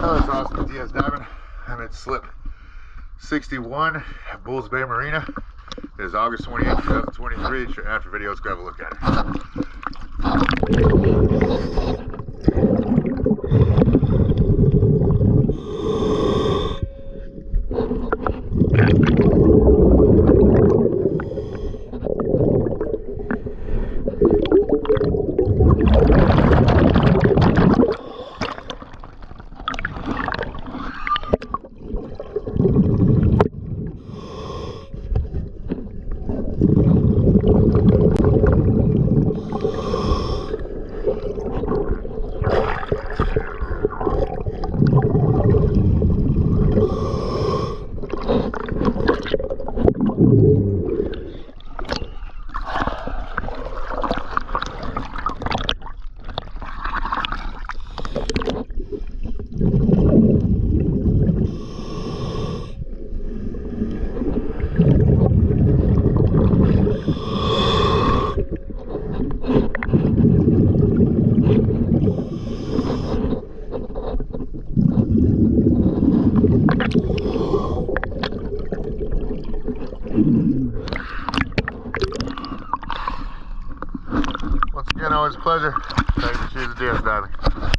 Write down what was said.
Oh, it's awesome. DS diving. I'm at slip 61 at Bulls Bay Marina. It is August 28, 2023. After video, let's go have a look at it. Once again, always a pleasure. Thanks for choosing DS diving.